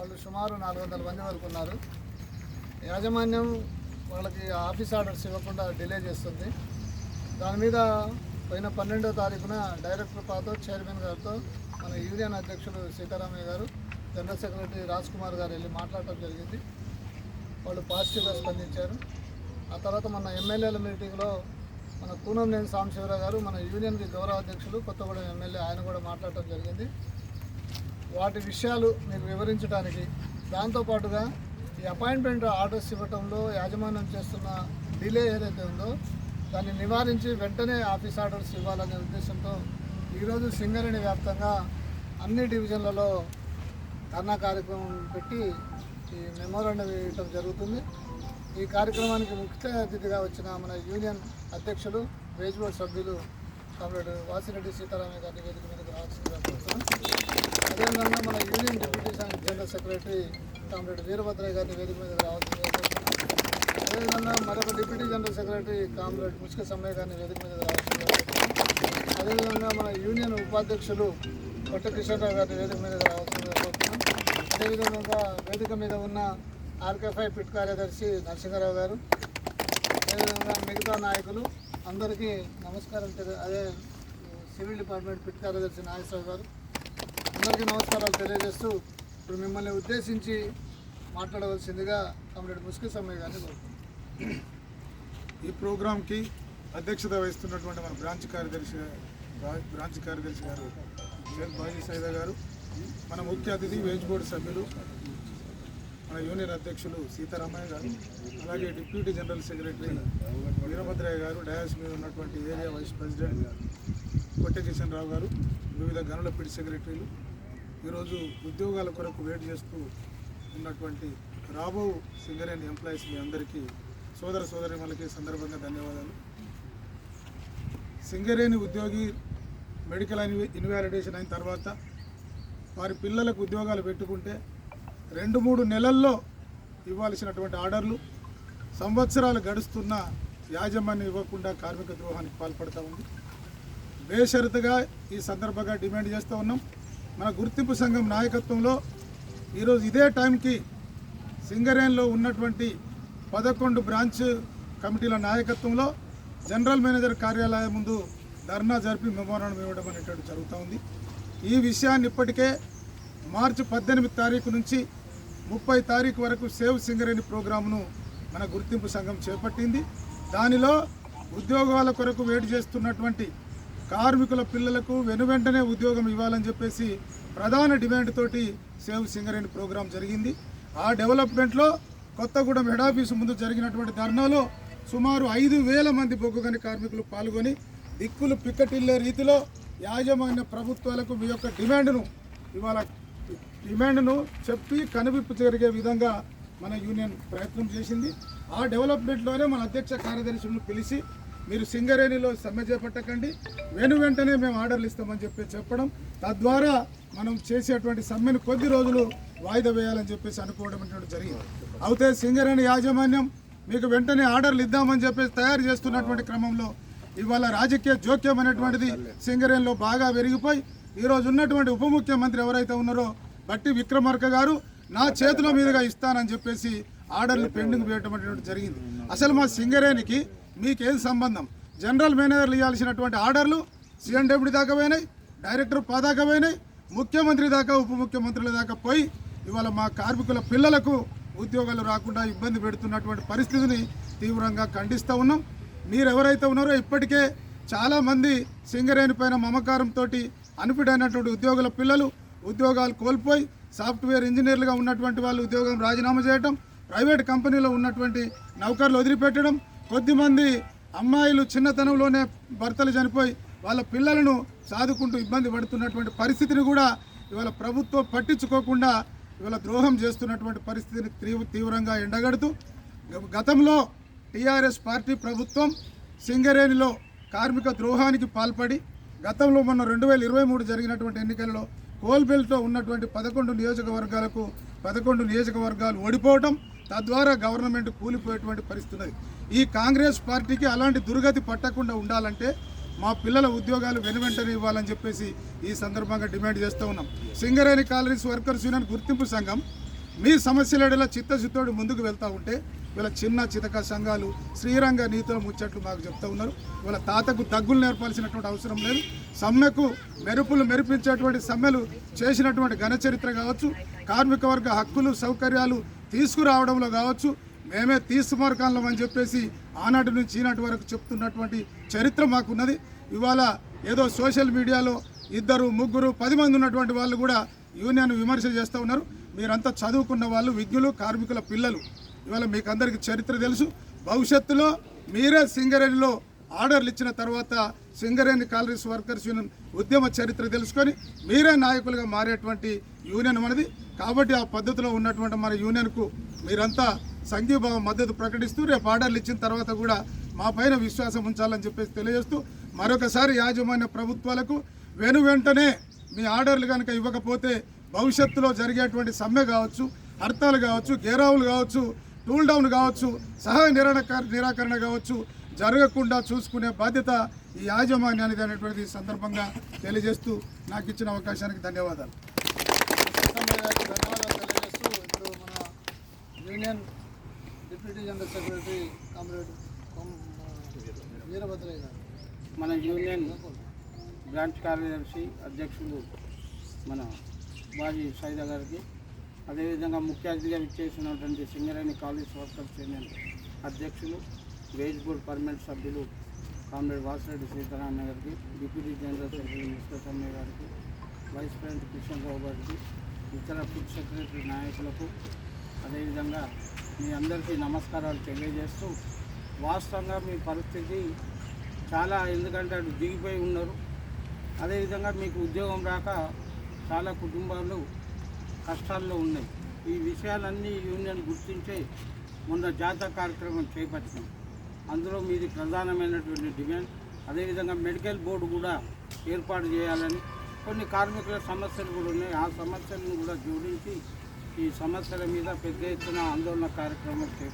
వాళ్ళు సుమారు 400 మంది వరకు ఉన్నారు. యాజమాన్యం వాళ్ళకి ఆఫీస్ ఆర్డర్స్ ఇవ్వకుండా డిలే చేస్తుంది. దాని మీద పోయిన 12వ తారీఖున డైరెక్టర్ పాతో చైర్మన్ గారితో మన యూనియన్ అధ్యక్షులు సీతారామయ్య గారు, జనరల్ సెక్రటరీ రాజ్ కుమార్ గారు వెళ్ళి మాట్లాడటం జరిగింది. వాళ్ళు పాజిటివ్గా స్పందించారు. ఆ తర్వాత మన ఎమ్మెల్యేల మీటింగ్లో మన కూనంనేని సాంబశివరావు గారు, మన యూనియన్కి గౌరవ అధ్యక్షులు కొత్తగూడెం ఎమ్మెల్యే, ఆయన కూడా మాట్లాడటం జరిగింది. వాటి విషయాలు మీకు వివరించడానికి, దాంతోపాటుగా ఈ అపాయింట్మెంట్ ఆర్డర్స్ ఇవ్వడంలో యాజమాన్యం చేస్తున్న డిలే ఏదైతే ఉందో దాన్ని నివారించి వెంటనే ఆఫీస్ ఆర్డర్స్ ఇవ్వాలనే ఉద్దేశంతో ఈరోజు సింగరేణి వ్యాప్తంగా అన్ని డివిజన్లలో ధర్నా కార్యక్రమం పెట్టి ఈ మెమోరాండం ఇవ్వడం జరుగుతుంది. ఈ కార్యక్రమానికి ముఖ్య అతిథిగా వచ్చిన మన యూనియన్ అధ్యక్షులు, వేజ్ బోర్డు సభ్యులు కామ్రేడ్ వాసిరెడ్డి సీతారామయ్య గారిని వేదిక మీదకి రావాల్సిందిగా కోరుతున్నాం. అదేవిధంగా మన union deputy general secretary comrade Veerabhadraiah గారిని వేదిక మీదకి రావాల్సిందిగా కోరుతున్నాం. అదేవిధంగా మరొక deputy general secretary comrade Mushka Sammaiah గారిని వేదిక మీదకి రావాల్సిందిగా కోరుతున్నాం. అదేవిధంగా మన యూనియన్ ఉపాధ్యక్షులు కొట్ట కిషోర్రావు గారిని వేదిక మీదకి రావాల్సిందిగా కోరుతున్నాం. అదేవిధంగా వేదిక మీద ఉన్న ఆర్కేఫై పిట్ కార్యదర్శి నరసింహారావు గారు, అదేవిధంగా మిగతా నాయకులు అందరికీ నమస్కారం. అదే సివిల్ డిపార్ట్మెంట్ పిట్ కార్యదర్శి నాగేశ్వరరావు గారు, అందరికీ నమస్కారాలు తెలియజేస్తూ ఇప్పుడు మిమ్మల్ని ఉద్దేశించి మాట్లాడవలసిందిగా కామ్రేడ్ ముష్క సమ్మయ్య గారిని కోరుతున్నాం. ఈ ప్రోగ్రాంకి అధ్యక్షత వహిస్తున్నటువంటి మన బ్రాంచ్ కార్యదర్శి గారు షేక్ బాజీ సైదా గారు, మన ముఖ్య అతిథి వేజ్ బోర్డు సభ్యులు మన యూనియన్ అధ్యక్షులు సీతారామయ్య గారు, అలాగే డిప్యూటీ జనరల్ సెక్రటరీ వీరభద్రయ్య గారు, డయాస్ మీద ఉన్నటువంటి ఏరియా వైస్ ప్రెసిడెంట్ కొట్ట కిషన్ రావు గారు, వివిధ గనుల పిడి సెక్రటరీలు, ఈరోజు ఉద్యోగాల కొరకు వెయిట్ చేస్తూ ఉన్నటువంటి రాబో సింగరేణి ఎంప్లాయీస్ మీ అందరికీ సోదరిమణులకి సందర్భంగా ధన్యవాదాలు. సింగరేణి ఉద్యోగి మెడికల్ ఇన్వాలిడేషన్ అయిన తర్వాత వారి పిల్లలకు ఉద్యోగాలు పెట్టుకుంటే 2-3 నెలల్లో ఇవ్వాల్సినటువంటి ఆర్డర్లు సంవత్సరాలు గడుస్తున్న యాజమాన్యం ఇవ్వకుండా కార్మిక ద్రోహానికి పాల్పడుతూ ఉంది. బేషరతుగా ఈ సందర్భంగా డిమాండ్ చేస్తూ ఉన్నాం. మన గుర్తింపు సంఘం నాయకత్వంలో ఈరోజు ఇదే టైంకి సింగరేణిలో ఉన్నటువంటి 11 బ్రాంచ్ కమిటీల నాయకత్వంలో జనరల్ మేనేజర్ కార్యాలయం ముందు ధర్నా జరిపి మెమోరాండం ఇవ్వడం అనేటువంటి జరుగుతూ ఉంది. ఈ విషయాన్ని ఇప్పటికే మార్చి 18 తారీఖు నుంచి 30 తారీఖు వరకు సేవ్ సింగరేణి ప్రోగ్రామును మన గుర్తింపు సంఘం చేపట్టింది. దానిలో ఉద్యోగాల కొరకు వెయిట్ చేస్తున్నటువంటి కార్మికుల పిల్లలకు వెనువెంటనే ఉద్యోగం ఇవ్వాలని చెప్పేసి ప్రధాన డిమాండ్ తోటి సేవ్ సింగరేణి ప్రోగ్రాం జరిగింది. ఆ డెవలప్మెంట్లో కొత్తగూడెం హెడ్ ఆఫీసు ముందు జరిగినటువంటి ధర్నాలో సుమారు 5,000 మంది బొగ్గుగని కార్మికులు పాల్గొని దిక్కులు పిక్కటిల్లే రీతిలో యాజమాన్య ప్రభుత్వాలకు మీ యొక్క డిమాండ్ను చెప్పి కనువిప్పు జరిగే విధంగా మన యూనియన్ ప్రయత్నం చేసింది. ఆ డెవలప్మెంట్లోనే మన అధ్యక్ష కార్యదర్శులను పిలిచి మీరు సింగరేణిలో సమ్మె చేపట్టకండి, వెంటనే మేము ఆర్డర్లు ఇస్తామని చెప్పడం, తద్వారా మనం చేసేటువంటి సమ్మెను కొద్ది రోజులు వాయిదా వేయాలని చెప్పేసి అనుకోవడం అనేటువంటి జరిగింది. అయితే సింగరేణి యాజమాన్యం మీకు వెంటనే ఆర్డర్లు ఇద్దామని చెప్పేసి తయారు చేస్తున్నటువంటి క్రమంలో ఇవాళ రాజకీయ జోక్యం అనేటువంటిది సింగరేణిలో బాగా పెరిగిపోయి ఈరోజు ఉన్నటువంటి ఉప ముఖ్యమంత్రి ఎవరైతే ఉన్నారో బట్టి విక్రమార్క గారు నా చేతుల మీదుగా ఇస్తానని చెప్పేసి ఆర్డర్లు పెండింగ్ వేయటం అనేటువంటి జరిగింది. అసలు మా సింగరేణికి మీకేం సంబంధం? జనరల్ మేనేజర్లు ఇవ్వాల్సినటువంటి ఆర్డర్లు సీఎం డెప్యూటీ దాకా పోయినాయి, డైరెక్టర్ దాకా పోయినాయి, ముఖ్యమంత్రి దాకా ఉప ముఖ్యమంత్రుల దాకా పోయి ఇవాళ మా కార్మికుల పిల్లలకు ఉద్యోగాలు రాకుండా ఇబ్బంది పెడుతున్నటువంటి పరిస్థితిని తీవ్రంగా ఖండిస్తూ ఉన్నాం. మీరు ఎవరైతే ఉన్నారో ఇప్పటికే చాలామంది సింగరేణి పైన మమకారంతో అన్ఫిట్ ఉద్యోగుల పిల్లలు ఉద్యోగాలు కోల్పోయి సాఫ్ట్వేర్ ఇంజనీర్లుగా ఉన్నటువంటి వాళ్ళు ఉద్యోగం రాజీనామా చేయడం, ప్రైవేట్ కంపెనీలో ఉన్నటువంటి నౌకర్లు వదిలిపెట్టడం, కొద్దిమంది అమ్మాయిలు చిన్నతనంలోనే భర్తలు చనిపోయి వాళ్ళ పిల్లలను సాదుకుంటూ ఇబ్బంది పడుతున్నటువంటి పరిస్థితిని కూడా ఇవాళ ప్రభుత్వం పట్టించుకోకుండా ఇవాళ ద్రోహం చేస్తున్నటువంటి పరిస్థితిని తీవ్రంగా ఎండగడుతూ గతంలో టీఆర్ఎస్ పార్టీ ప్రభుత్వం సింగరేణిలో కార్మిక ద్రోహానికి పాల్పడి గతంలో మొన్న 2023 జరిగినటువంటి ఎన్నికలలో కోల్బెల్ట్లో ఉన్నటువంటి 11 నియోజకవర్గాలు ఓడిపోవటం, తద్వారా గవర్నమెంట్ కూలిపోయేటువంటి పరిస్థితి ఉన్నది. ఈ కాంగ్రెస్ పార్టీకి అలాంటి దుర్గతి పట్టకుండా ఉండాలంటే మా పిల్లల ఉద్యోగాలు వెనువెంటనే ఇవ్వాలని చెప్పేసి ఈ సందర్భంగా డిమాండ్ చేస్తూ ఉన్నాం. సింగరేణి కాలనీస్ వర్కర్స్ యూనియన్ గుర్తింపు సంఘం మీ సమస్యల చిత్తశుద్ధోడు ముందుకు వెళ్తూ ఉంటే వీళ్ళ చిన్న చితక సంఘాలు శ్రీరంగ నీతుల ముచ్చట్లు మాకు చెప్తూ ఉన్నారు. వీళ్ళ తాతకు దగ్గులు నేర్పాల్సినటువంటి అవసరం లేదు. సమ్మెకు మెరుపులు మెరిపించేటువంటి సమ్మెలు చేసినటువంటి ఘనచరిత్ర కావచ్చు, కార్మిక వర్గ హక్కులు సౌకర్యాలు తీసుకురావడంలో కావచ్చు, మేమే తీసుకుమార్కాలం అని చెప్పేసి ఆనాటి నుంచి ఈనాటి వరకు చెప్తున్నటువంటి చరిత్ర మాకున్నది. ఇవాళ ఏదో సోషల్ మీడియాలో 2, 3, 10 మంది ఉన్నటువంటి వాళ్ళు కూడా యూనియన్ విమర్శ చేస్తూ ఉన్నారు. మీరంతా చదువుకున్న వాళ్ళు, విజ్ఞులు, కార్మికుల పిల్లలు. ఇవాళ మీకు అందరికీ చరిత్ర తెలుసు. భవిష్యత్తులో మీరే సింగరేణిలో ఆర్డర్లు ఇచ్చిన తర్వాత సింగరేణి కాలరీస్ వర్కర్స్ యూనియన్ ఉద్యమ చరిత్ర తెలుసుకొని మీరే నాయకులుగా మారేటువంటి యూనియన్ మనది. కాబట్టి ఆ పద్ధతిలో ఉన్నటువంటి మన యూనియన్కు మీరంతా సంఘీభావ మద్దతు ప్రకటిస్తూ రేపు ఆర్డర్లు ఇచ్చిన తర్వాత కూడా మా పైన విశ్వాసం ఉంచాలని చెప్పేసి తెలియజేస్తూ మరొకసారి యాజమాన్య ప్రభుత్వాలకు వెంటనే మీ ఆర్డర్లు కనుక ఇవ్వకపోతే భవిష్యత్తులో జరిగేటువంటి సమ్మె కావచ్చు, హర్తాలు కావచ్చు, గేరావులు కావచ్చు, టూల్ డౌన్ కావచ్చు, సహాయ నిరాకరణ కావచ్చు జరగకుండా చూసుకునే బాధ్యత ఈ యాజమాన్యానికి అనేటువంటిది సందర్భంగా తెలియజేస్తూ నాకు ఇచ్చిన అవకాశానికి ధన్యవాదాలు. ధన్యవాదాలు తెలియజేస్తూ ఇప్పుడు మన union deputy general secretary comrade Veerabhadraiah గారు, మన యూనియన్ బ్రాంచ్ కార్యదర్శి అధ్యక్షులు మన బాజీ సైదా గారికి, అదేవిధంగా ముఖ్య అతిథిగా విచ్చేసినటువంటి సింగరేణి కాలేజ్ వర్కర్స్ యూనియన్ అధ్యక్షులు, వేజ్ బోర్డ్ పర్మనెంట్ సభ్యులు కామ్రేడ్ వాసిరెడ్డి సీతారామయ్య గారికి, డిప్యూటీ జనరల్ సెక్రటరీ విశ్వసమ్మయ్య గారికి, వైస్ ప్రెసిడెంట్ కిషన్రావు గారికి, ఇతర ఫుడ్ సెక్రటరీ నాయకులకు, అదేవిధంగా మీ అందరికీ నమస్కారాలు తెలియజేస్తూ, వాస్తవంగా మీ పరిస్థితి చాలా, ఎందుకంటే అటు దిగిపోయి ఉన్నారు. అదేవిధంగా మీకు ఉద్యోగం రాక చాలా కుటుంబాలు కష్టాల్లో ఉన్నాయి. ఈ విషయాలన్నీ యూనియన్ గుర్తించే మొన్న జాతర కార్యక్రమం చేపట్టినాం. అందులో మీది ప్రధానమైనటువంటి డిమాండ్. అదేవిధంగా మెడికల్ బోర్డు కూడా ఏర్పాటు చేయాలని, కొన్ని కార్మికుల సమస్యలు కూడా ఉన్నాయి. ఆ సమస్యలను కూడా జోడించి ఈ సమస్యల మీద పెద్ద ఎత్తున ఆందోళన కార్యక్రమం చేపట్టాం.